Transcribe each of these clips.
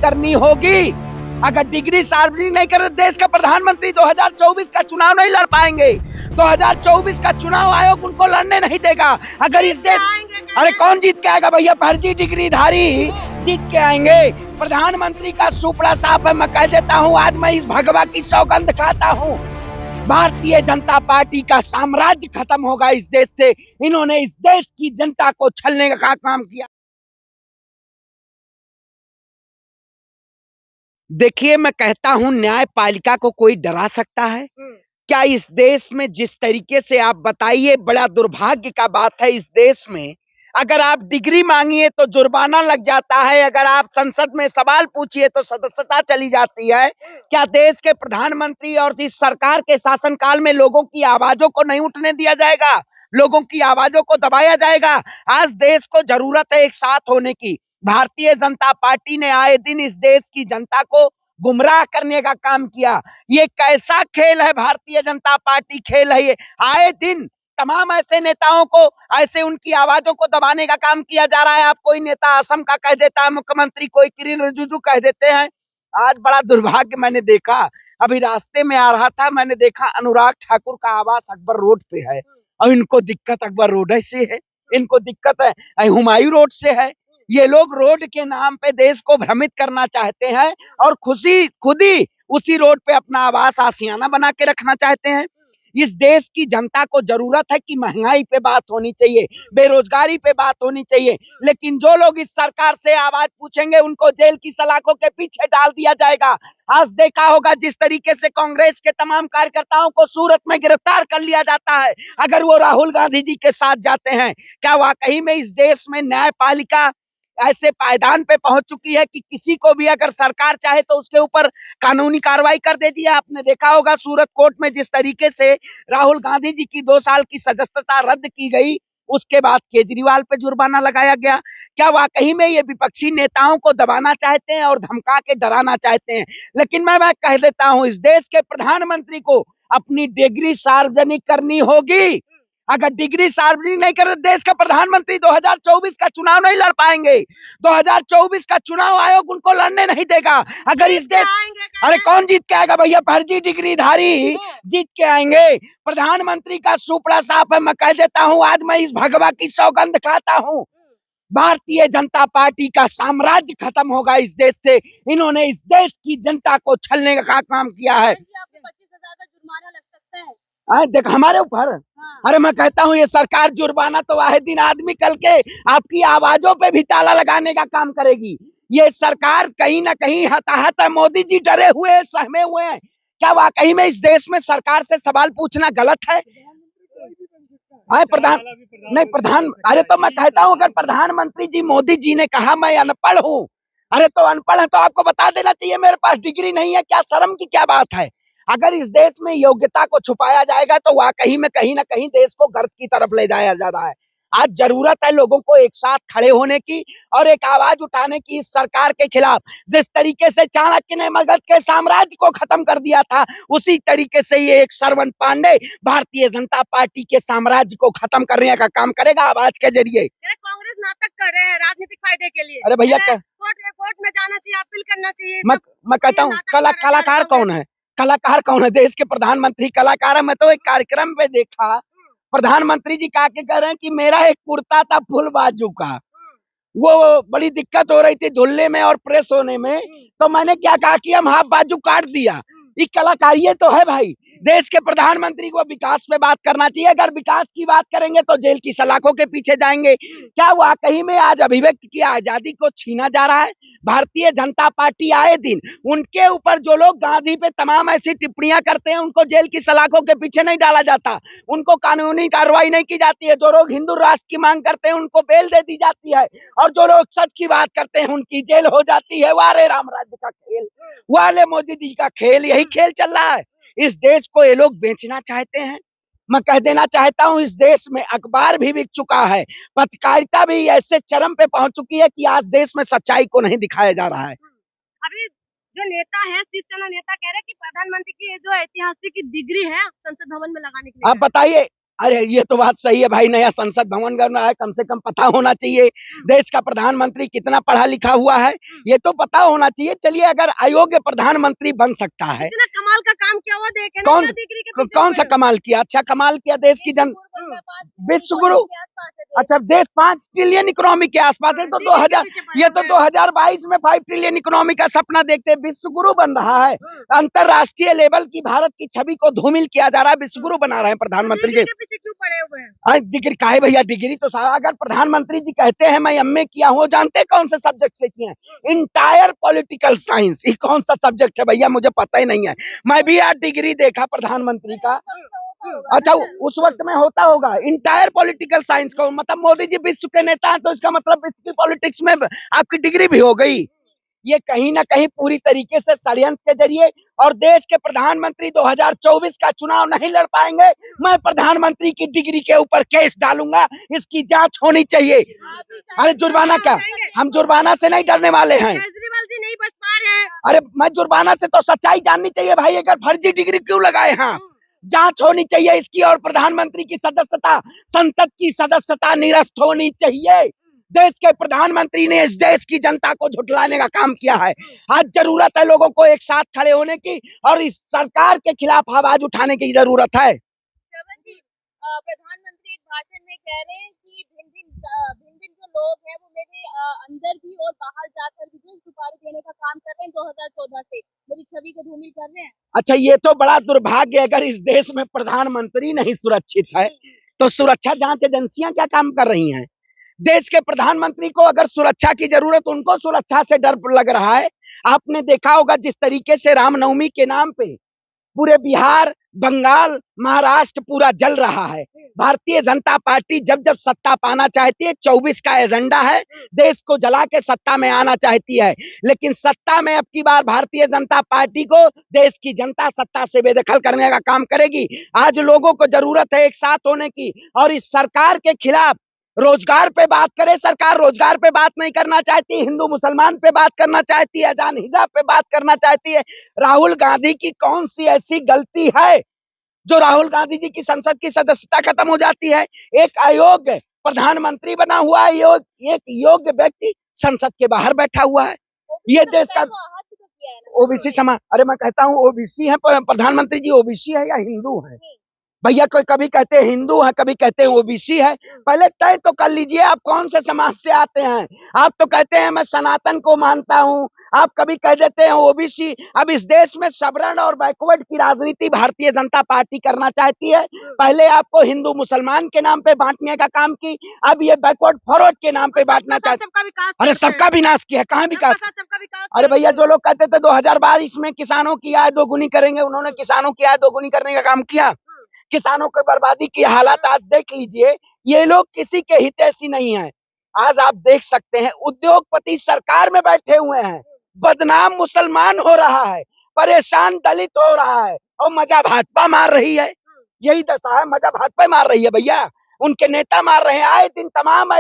करनी होगी। अगर डिग्री सार्वजनिक नहीं करे देश का प्रधानमंत्री 2024 का चुनाव नहीं लड़ पाएंगे। 2024 का चुनाव आयोग उनको लड़ने नहीं देगा। अगर इस देश, अरे कौन जीत के आएगा भैया, फर्जी डिग्रीधारी जीत के आएंगे। प्रधानमंत्री का सुपड़ा साफ है, मैं कह देता हूँ, आज मैं इस भगवा की सौगंध खाता हूँ। भारतीय जनता पार्टी का साम्राज्य खत्म होगा इस देश से। इन्होंने इस देश की जनता को छलने का काम किया। देखिए, मैं कहता हूं, न्यायपालिका को कोई डरा सकता है क्या? इस देश में जिस तरीके से आप बताइए, बड़ा दुर्भाग्य का बात है इस देश में। अगर आप डिग्री मांगिए तो जुर्माना लग जाता है, अगर आप संसद में सवाल पूछिए तो सदस्यता चली जाती है। क्या देश के प्रधानमंत्री और इस सरकार के शासनकाल में लोगों की आवाजों को नहीं उठने दिया जाएगा? लोगों की आवाजों को दबाया जाएगा? आज देश को जरूरत है एक साथ होने की। भारतीय जनता पार्टी ने आए दिन इस देश की जनता को गुमराह करने का काम किया। ये कैसा खेल है? भारतीय जनता पार्टी खेल है ये। आए दिन तमाम ऐसे नेताओं को, ऐसे उनकी आवाजों को दबाने का काम किया जा रहा है। आप कोई नेता असम का कह देता है मुख्यमंत्री, कोई किरण रिजिजू कह देते हैं। आज बड़ा दुर्भाग्य मैंने देखा, अभी रास्ते में आ रहा था, मैंने देखा अनुराग ठाकुर का आवास अकबर रोड पे है और इनको दिक्कत अकबर रोड से है, इनको दिक्कत है हुमायूं रोड से है। ये लोग रोड के नाम पे देश को भ्रमित करना चाहते हैं और खुद ही उसी रोड पे अपना आवास आशियाना बना के रखना चाहते हैं। इस देश की जनता को जरूरत है कि महंगाई पे बात होनी चाहिए, बेरोजगारी पे बात होनी चाहिए, लेकिन जो लोग इस सरकार से आवाज पूछेंगे उनको जेल की सलाखों के पीछे डाल दिया जाएगा। आज देखा होगा जिस तरीके से कांग्रेस के तमाम कार्यकर्ताओं को सूरत में गिरफ्तार कर लिया जाता है अगर वो राहुल गांधी जी के साथ जाते हैं। क्या वाकई में इस देश में न्यायपालिका ऐसे पायदान पे पहुंच चुकी है कि किसी को भी अगर सरकार चाहे तो उसके ऊपर कानूनी कार्रवाई कर देती है? आपने देखा होगा सूरत कोर्ट में जिस तरीके से राहुल गांधी जी की 2 साल की सदस्यता रद्द की गई, उसके बाद केजरीवाल पे जुर्माना लगाया गया। क्या वाकई में ये विपक्षी नेताओं को दबाना चाहते हैं और धमका के डराना चाहते हैं? लेकिन मैं कह देता हूं, इस देश के प्रधानमंत्री को अपनी डिग्री सार्वजनिक करनी होगी। अगर डिग्री सार्वजनिक नहीं करे देश का प्रधानमंत्री 2024 का चुनाव नहीं लड़ पाएंगे। 2024 का चुनाव आयोग उनको लड़ने नहीं देगा। अगर इस देश, अरे कौन जीत के आएगा भैया, फर्जी डिग्रीधारी जीत के आएंगे। प्रधानमंत्री का सुपड़ा साफ है, मैं कह देता हूं, आज मैं इस भगवा की सौगंध खाता हूं। भारतीय जनता पार्टी का साम्राज्य खत्म होगा इस देश से। इन्होंने इस देश की जनता को छलने का काम किया है। 25,000 का जुर्माना लग सकता है। देख हमारे ऊपर। हाँ। अरे मैं कहता हूँ ये सरकार जुर्माना तो आए दिन आदमी कल के आपकी आवाजों पे भी ताला लगाने का काम करेगी। ये सरकार कहीं ना कहीं हताहत है। मोदी जी डरे हुए हैं, सहमे हुए हैं। क्या वाकई में इस देश में सरकार से सवाल पूछना गलत है? प्रधान नहीं, प्रधान, अरे तो मैं कहता हूँ अगर प्रधानमंत्री जी मोदी जी ने कहा मैं अनपढ़ हूँ, अरे तो अनपढ़ है तो आपको बता देना चाहिए मेरे पास डिग्री नहीं है। क्या शर्म की क्या बात है? अगर इस देश में योग्यता को छुपाया जाएगा तो वाकई में कहीं ना कहीं देश को गर्त की तरफ ले जाया जा रहा है। आज जरूरत है लोगों को एक साथ खड़े होने की और एक आवाज उठाने की इस सरकार के खिलाफ। जिस तरीके से चाणक्य ने मगध के साम्राज्य को खत्म कर दिया था, उसी तरीके से ये एक श्रवण पांडे भारतीय जनता पार्टी के साम्राज्य को खत्म करने का काम करेगा आवाज के जरिए। कांग्रेस नाटक कर रहे हैं राजनीतिक फायदे के लिए। अरे भैया कोर्ट में जाना चाहिए, अपील करना चाहिए। मैं कहता हूँ कलाकार कौन है? कलाकार कौन है? देश के प्रधानमंत्री कलाकार है। मैं तो एक कार्यक्रम पे देखा, प्रधानमंत्री जी कह रहे हैं कि मेरा एक कुर्ता था फुल बाजू का, वो बड़ी दिक्कत हो रही थी धुलने में और प्रेस होने में, तो मैंने क्या कहा कि हम हाफ बाजू काट दिया। ये कलाकारिये तो है भाई। देश के प्रधानमंत्री को विकास पे बात करना चाहिए। अगर विकास की बात करेंगे तो जेल की सलाखों के पीछे जाएंगे। क्या वाकई में आज अभिव्यक्ति की आजादी को छीना जा रहा है? भारतीय जनता पार्टी आए दिन उनके ऊपर जो लोग गांधी पे तमाम ऐसी टिप्पणियां करते हैं उनको जेल की सलाखों के पीछे नहीं डाला जाता, उनको कानूनी कार्रवाई नहीं की जाती है। जो लोग हिंदू राष्ट्र की मांग करते हैं उनको बेल दे दी जाती है और जो लोग सच की बात करते हैं उनकी जेल हो जाती है। वारे राम राज्य का खेल, वाले मोदी जी का खेल, यही खेल चल रहा है। इस देश को ये लोग बेचना चाहते हैं। मैं कह देना चाहता हूं, इस देश में अखबार भी बिक चुका है, पत्रकारिता भी ऐसे चरम पे पहुंच चुकी है कि आज देश में सच्चाई को नहीं दिखाया जा रहा है। अभी जो नेता है, शिवसेना नेता कह रहे हैं कि प्रधानमंत्री की जो ऐतिहासिक डिग्री है संसद भवन में लगाने के लिए। आप बताइए, अरे ये तो बात सही है भाई, नया संसद भवन बन रहा है, कम से कम पता होना चाहिए देश का प्रधानमंत्री कितना पढ़ा लिखा हुआ है, ये तो पता होना चाहिए। चलिए, अगर अयोग्य प्रधानमंत्री बन सकता है, इतना कमाल का काम किया हुआ देखे ना, कौन क्या डिग्री के पीछे कौन सा पड़े हो? कमाल किया? अच्छा कमाल किया देश की जन विश्व गुरु। अच्छा, देश 5 ट्रिलियन इकोनॉमी के आसपास है, तो डिग्री के 2000 पीछे पड़े ये हुए तो हैं। 2022 में 5 ट्रिलियन इकोनॉमी का सपना देखते विश्व गुरु बन रहा है। अंतरराष्ट्रीय लेवल की भारत की छवि को धूमिल किया जा रहा है, विश्व गुरु बना रहे हैं प्रधानमंत्री डिग्री जी। के पीछे क्यों पड़े हुए हैं? डिग्री काहे भैया, डिग्री तो अगर प्रधानमंत्री जी कहते हैं मैं एमए किया हूँ, जानते हैं कौन से सब्जेक्ट से किए हैं? Entire political science. ये कौन सा सब्जेक्ट है भैया, मुझे पता ही नहीं है। मैं भी आज डिग्री देखा प्रधानमंत्री का। अच्छा, उस वक्त में होता होगा इंटायर पॉलिटिकल साइंस को, मतलब मोदी जी विश्व के नेता हैं, तो इसका मतलब विश्व की पॉलिटिक्स में आपकी डिग्री भी हो गई। ये कहीं ना कहीं पूरी तरीके से षड्यंत्र के जरिए, और देश के प्रधानमंत्री 2024 का चुनाव नहीं लड़ पाएंगे। मैं प्रधानमंत्री की डिग्री के ऊपर केस डालूंगा, इसकी जांच होनी चाहिए। अरे जुर्माना क्या, हम जुर्माना से नहीं डरने वाले हैं। केजरीवाल जी नहीं बच पा रहे हैं। अरे मैं जुर्माना से तो सच्चाई जाननी चाहिए भाई, अगर फर्जी डिग्री क्यों लगाए हैं? जांच होनी चाहिए इसकी, और प्रधानमंत्री की सदस्यता, संसद की सदस्यता निरस्त होनी चाहिए। देश के प्रधानमंत्री ने इस देश की जनता को झुठलाने का काम किया है। आज जरूरत है लोगों को एक साथ खड़े होने की, और इस सरकार के खिलाफ आवाज उठाने की जरूरत है। श्रवण जी, प्रधानमंत्री एक भाषण में कह रहे हैं कि भिन्न जो लोग हैं वो मेरे अंदर भी और बाहर जाकर भी जो सुपारी देने का काम कर रहे हैं 2014 से, मेरी छवि को धूमिल कर रहे हैं। अच्छा, ये तो बड़ा दुर्भाग्य है। अगर इस देश में प्रधानमंत्री नहीं सुरक्षित है, तो सुरक्षा जांच एजेंसियां क्या काम कर रही हैं? देश के प्रधानमंत्री को अगर सुरक्षा की जरूरत, उनको सुरक्षा से डर लग रहा है। आपने देखा होगा जिस तरीके से रामनवमी के नाम पे पूरे बिहार, बंगाल, महाराष्ट्र पूरा जल रहा है। भारतीय जनता पार्टी जब जब सत्ता पाना चाहती है, 24 का एजेंडा है, देश को जला के सत्ता में आना चाहती है। लेकिन सत्ता में अब की बार भारतीय जनता पार्टी को देश की जनता सत्ता से बेदखल करने का काम करेगी। आज लोगों को जरूरत है एक साथ होने की, और इस सरकार के खिलाफ रोजगार पे बात करे। सरकार रोजगार पे बात नहीं करना चाहती, हिंदू मुसलमान पे बात करना चाहती है, अजान हिजाब पे बात करना चाहती है। राहुल गांधी की कौन सी ऐसी गलती है जो राहुल गांधी जी की संसद की सदस्यता खत्म हो जाती है? एक अयोग्य प्रधानमंत्री बना हुआ है, एक योग्य व्यक्ति संसद के बाहर बैठा हुआ है। ये देश का ओबीसी समाज, अरे मैं कहता हूँ ओबीसी है प्रधानमंत्री जी, ओबीसी है या हिंदू है? भैया कोई कभी कहते हैं हिंदू है, कभी कहते हैं ओबीसी है। पहले तय तो कर लीजिए आप कौन से समाज से आते हैं। आप तो कहते हैं मैं सनातन को मानता हूँ, आप कभी कह देते हैं ओबीसी। अब इस देश में सवर्ण और बैकवर्ड की राजनीति भारतीय जनता पार्टी करना चाहती है। पहले आपको हिंदू मुसलमान के नाम पे बांटने का काम की, अब ये बैकवर्ड फॉरवर्ड के नाम पे बांटना चाहती है। अरे सबका विनाश किया, कहाँ विकास? अरे भैया जो लोग कहते थे 2022 में किसानों की आय दोगुनी करेंगे, उन्होंने किसानों की आय दोगुनी करने का काम किया। किसानों की बर्बादी की हालात आज देख लीजिए। ये लोग किसी के हितैषी नहीं है। आज आप देख सकते हैं उद्योगपति सरकार में बैठे हुए हैं, बदनाम मुसलमान हो रहा है, परेशान दलित हो रहा है, और मजा भाजपा मार रही है। यही दशा है, मजा भाजपा मार रही है भैया, उनके नेता मार रहे हैं। आए दिन तमाम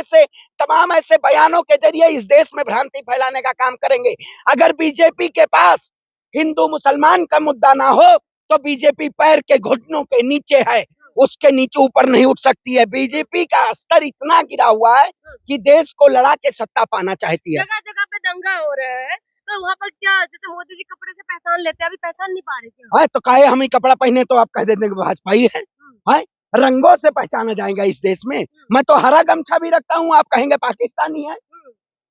ऐसे बयानों के जरिए इस देश में भ्रांति फैलाने का काम करेंगे। अगर बीजेपी के पास हिंदू मुसलमान का मुद्दा ना हो, तो बीजेपी पैर के घुटनों के नीचे है, उसके नीचे ऊपर नहीं उठ सकती है। बीजेपी का स्तर इतना गिरा हुआ है कि देश को लड़ा के सत्ता पाना चाहती है। जगह जगह पे दंगा हो रहा है, तो वहाँ पर क्या जैसे मोदी जी कपड़े से पहचान लेते हैं, अभी पहचान नहीं पा रहे क्या? है तो काहे हम ही कपड़ा पहने तो आप कह देते हैं भाजपा ही है? रंगों से पहचाना जाएगा इस देश में। मैं तो हरा गमछा भी रखता हूँ, आप कहेंगे पाकिस्तानी है।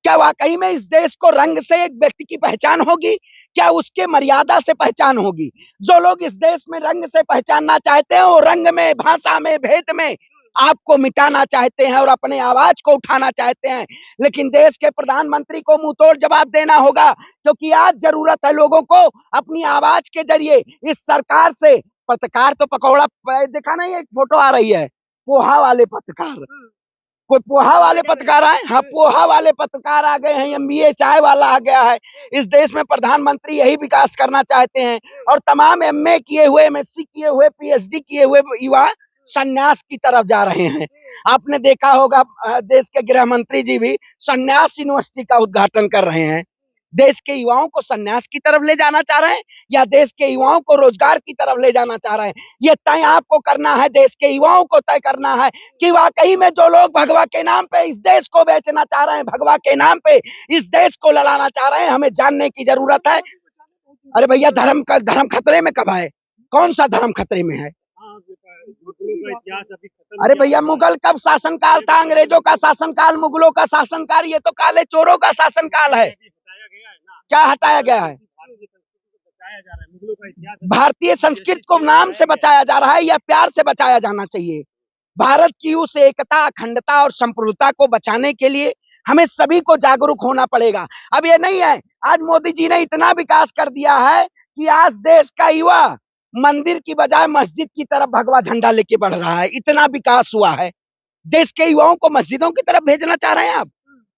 क्या वाकई में इस देश को रंग से एक व्यक्ति की पहचान होगी? क्या उसके मर्यादा से पहचान होगी? जो लोग इस देश में रंग से पहचानना चाहते हैं, वो रंग में, भाषा में, भेद में आपको मिटाना चाहते हैं और अपने आवाज को उठाना चाहते हैं। लेकिन देश के प्रधानमंत्री को मुंहतोड़ जवाब देना होगा, क्योंकि आज जरूरत है लोगों को अपनी आवाज के जरिए इस सरकार से। पत्रकार तो पकौड़ा देखा नहीं, एक फोटो आ रही है पोहा वाले पत्रकार, कोई पोहा वाले पत्रकार आए। हाँ, पोहा वाले पत्रकार आ गए हैं, एमबीए चाय वाला आ गया है। इस देश में प्रधानमंत्री यही विकास करना चाहते हैं, और तमाम एमए किए हुए, एमएससी किए हुए, पीएचडी किए हुए युवा संन्यास की तरफ जा रहे हैं। आपने देखा होगा देश के गृह मंत्री जी भी संन्यास यूनिवर्सिटी का उद्घाटन कर रहे हैं। देश के युवाओं को संन्यास की तरफ ले जाना चाह रहे हैं या देश के युवाओं को रोजगार की तरफ ले जाना चाह रहे हैं? ये तय आपको करना है, देश के युवाओं को तय करना है कि वाकई में जो लोग भगवा के नाम पे इस देश को बेचना चाह रहे हैं, भगवा के नाम पे इस देश को लड़ाना चाह रहे हैं, हमें जानने की जरूरत है। अरे भैया, धर्म खतरे में कब है? कौन सा धर्म खतरे में है? अरे भैया, मुगल कब शासनकाल था? अंग्रेजों का शासनकाल, मुगलों का शासनकाल, ये तो काले चोरों का शासनकाल है। क्या हटाया गया है? भारतीय संस्कृति को नाम से बचाया जा रहा है या प्यार से बचाया जाना चाहिए? भारत की उस एकता, अखंडता और संप्रभुता को बचाने के लिए हमें सभी को जागरूक होना पड़ेगा। अब ये नहीं है, आज मोदी जी ने इतना विकास कर दिया है कि आज देश का युवा मंदिर की बजाय मस्जिद की तरफ भगवा झंडा लेके बढ़ रहा है। इतना विकास हुआ है। देश के युवाओं को मस्जिदों की तरफ भेजना चाह रहे हैं आप?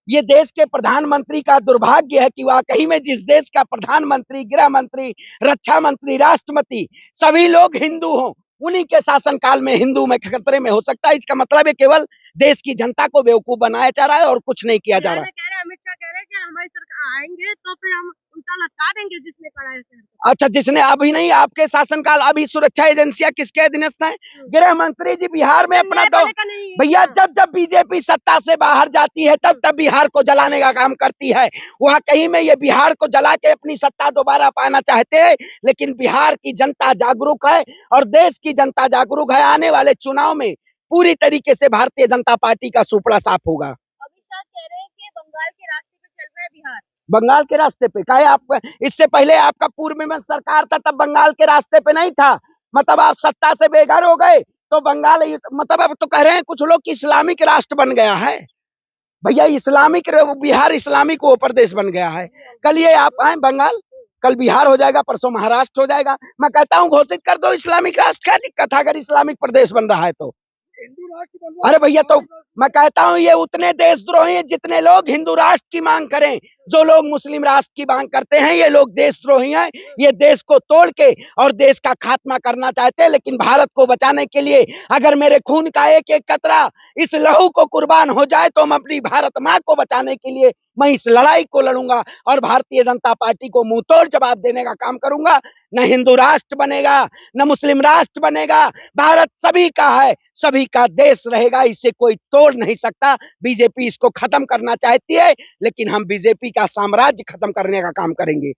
ये देश के प्रधानमंत्री का दुर्भाग्य है कि वाकई में जिस देश का प्रधानमंत्री, गृह मंत्री, रक्षा मंत्री, राष्ट्रपति सभी लोग हिंदू हों, उन्हीं के शासनकाल में हिंदू में खतरे में हो सकता है। इसका मतलब है केवल देश की जनता को बेवकूफ बनाया जा रहा है और कुछ नहीं किया जा रहा है। अमित शाह कह रहे हैं कि हमारी सरकार आएंगे तो फिर हम उल्टा लटका देंगे जिसने करा है। अच्छा, जिसने अभी नहीं, आपके शासनकाल अभी सुरक्षा एजेंसियां किसके अधीनस्थ हैं? गृह मंत्री जी बिहार में अपना दो भैया, जब बीजेपी सत्ता से बाहर जाती है तब बिहार को जलाने का काम करती है। वहां कहीं में ये बिहार को जला के अपनी सत्ता दोबारा पाना चाहते हैं, लेकिन बिहार की जनता जागरूक है और देश की जनता जागरूक है। आने वाले चुनाव में पूरी तरीके से भारतीय जनता पार्टी का सुपड़ा साफ होगा। अमित शाह कह रहे हैं कि बंगाल के रास्ते पे चल रहा है बिहार। बंगाल के रास्ते पे क्या है? आप इससे पहले आपका पूर्व में सरकार था तब बंगाल के रास्ते पे नहीं था। मतलब आप सत्ता से बेघर हो गए तो बंगाल, मतलब अब तो कह रहे हैं कुछ लोग कि इस्लामिक राष्ट्र बन गया है। भैया, इस्लामिक बिहार इस्लामिक वो प्रदेश बन गया है। कल ये आप आए बंगाल, कल बिहार हो जाएगा, परसों महाराष्ट्र हो जाएगा। मैं कहता हूँ घोषित कर दो इस्लामिक राष्ट्र, क्या दिक्कत है अगर इस्लामिक प्रदेश बन रहा है तो? अरे भैया, तो मैं कहता हूँ ये उतने देशद्रोही हैं जितने लोग हिंदू राष्ट्र की मांग करें। जो लोग मुस्लिम राष्ट्र की मांग करते हैं ये लोग देशद्रोही हैं। ये देश को तोड़ के और देश का खात्मा करना चाहते हैं। लेकिन भारत को बचाने के लिए अगर मेरे खून का एक एक कतरा इस लहू को कुर्बान हो जाए तो हम अपनी भारत माँ को बचाने के लिए मैं इस लड़ाई को लड़ूंगा और भारतीय जनता पार्टी को मुंह तोड़ जवाब देने का काम करूंगा। न हिंदू राष्ट्र बनेगा, न मुस्लिम राष्ट्र बनेगा। भारत सभी का है, सभी का देश रहेगा, इसे कोई तोड़ नहीं सकता। बीजेपी इसको खत्म करना चाहती है, लेकिन हम बीजेपी का साम्राज्य खत्म करने का काम करेंगे।